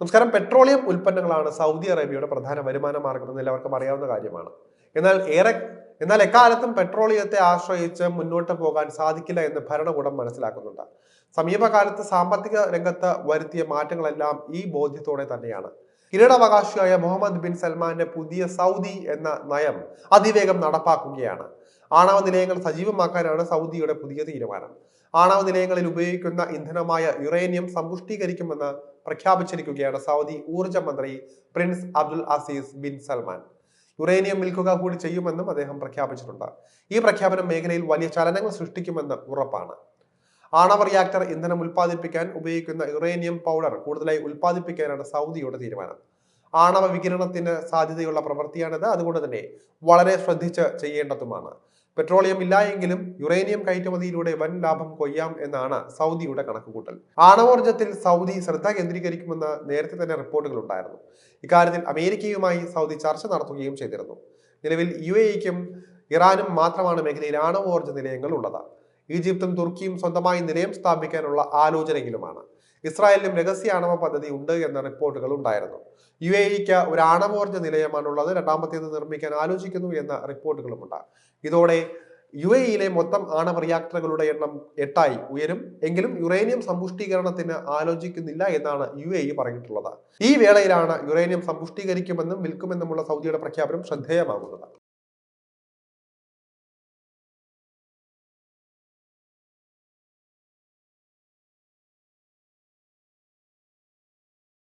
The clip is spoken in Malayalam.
നമസ്കാരം. പെട്രോളിയം ഉൽപ്പന്നങ്ങളാണ് സൗദി അറേബ്യയുടെ പ്രധാന വരുമാന മാർഗമെന്ന് എല്ലാവർക്കും അറിയാവുന്ന കാര്യമാണ്. എന്നാൽ എക്കാലത്തും പെട്രോളിയത്തെ ആശ്രയിച്ച് മുന്നോട്ട് പോകാൻ സാധിക്കില്ല എന്ന് ഭരണകൂടം മനസ്സിലാക്കുന്നുണ്ട്. സമീപകാലത്ത് സാമ്പത്തിക രംഗത്ത് വരുത്തിയ മാറ്റങ്ങളെല്ലാം ഈ ബോധ്യത്തോടെ തന്നെയാണ്. കിരീടാവകാശിയായ മുഹമ്മദ് ബിൻ സൽമാന്റെ പുതിയ സൗദി എന്ന നയം അതിവേഗം നടപ്പാക്കുകയാണ്. ആണവ നിലയങ്ങൾ സജീവമാക്കാനാണ് സൗദിയുടെ പുതിയ തീരുമാനം. ആണവ നിലയങ്ങളിൽ ഉപയോഗിക്കുന്ന ഇന്ധനമായ യുറേനിയം സമ്പുഷ്ടീകരിക്കുമെന്ന് പ്രഖ്യാപിച്ചിരിക്കുകയാണ് സൗദി ഊർജ മന്ത്രി Prince Abdul Aziz bin Salman. Uranium വിൽക്കുക കൂടി ചെയ്യുമെന്നും അദ്ദേഹം പ്രഖ്യാപിച്ചിട്ടുണ്ട്. ഈ പ്രഖ്യാപനം മേഖലയിൽ വലിയ ചലനങ്ങൾ സൃഷ്ടിക്കുമെന്ന് ഉറപ്പാണ്. ആണവ റിയാക്ടർ ഇന്ധനം ഉൽപ്പാദിപ്പിക്കാൻ ഉപയോഗിക്കുന്ന യുറേനിയം പൗഡർ കൂടുതലായി ഉൽപ്പാദിപ്പിക്കാനാണ് സൗദിയുടെ തീരുമാനം. ആണവ വികിരണത്തിന് സാധ്യതയുള്ള പ്രവൃത്തിയാണിത്. അതുകൊണ്ട് തന്നെ വളരെ ശ്രദ്ധിച്ച് ചെയ്യേണ്ടതുമാണ്. പെട്രോളിയം ഇല്ല എങ്കിലും യുറേനിയം കയറ്റുമതിയിലൂടെ വൻ ലാഭം കൊയ്യാം എന്നാണ് സൗദിയുടെ കണക്കുകൂട്ടൽ. ആണവോർജ്ജത്തിൽ സൗദി ശ്രദ്ധ കേന്ദ്രീകരിക്കുമെന്ന് നേരത്തെ തന്നെ റിപ്പോർട്ടുകൾ ഉണ്ടായിരുന്നു. ഇക്കാര്യത്തിൽ അമേരിക്കയുമായി സൗദി ചർച്ച നടത്തുകയും ചെയ്തിരുന്നു. നിലവിൽ UAE-ക്കും ഇറാനും മാത്രമാണ് മേഖലയിൽ ആണവോർജ്ജ നിലയങ്ങൾ ഉള്ളത്. ഈജിപ്തും തുർക്കിയും സ്വന്തമായി നിലയം സ്ഥാപിക്കാനുള്ള ആലോചനയിലുമാണ്. ഇസ്രായേലിലും രഹസ്യ ആണവ പദ്ധതി ഉണ്ട് എന്ന റിപ്പോർട്ടുകൾ ഉണ്ടായിരുന്നു. UAE-ക്ക് ഒരു ആണവോർജ്ജ നിലയമാണുള്ളത്. രണ്ടാമത്തേത് നിർമ്മിക്കാൻ ആലോചിക്കുന്നു എന്ന റിപ്പോർട്ടുകളുമുണ്ട്. ഇതോടെ UAE-യിലെ മൊത്തം ആണവ റിയാക്ടറുകളുടെ എണ്ണം 8 ഉയരും. എങ്കിലും യുറേനിയം സമ്പുഷ്ടീകരണത്തിന് ആലോചിക്കുന്നില്ല എന്നാണ് UAE പറഞ്ഞിട്ടുള്ളത്. ഈ വേളയിലാണ് യുറേനിയം സമ്പുഷ്ടീകരിക്കുമെന്നും വിൽക്കുമെന്നുമുള്ള സൗദിയുടെ പ്രഖ്യാപനം ശ്രദ്ധേയമാകുന്നത്.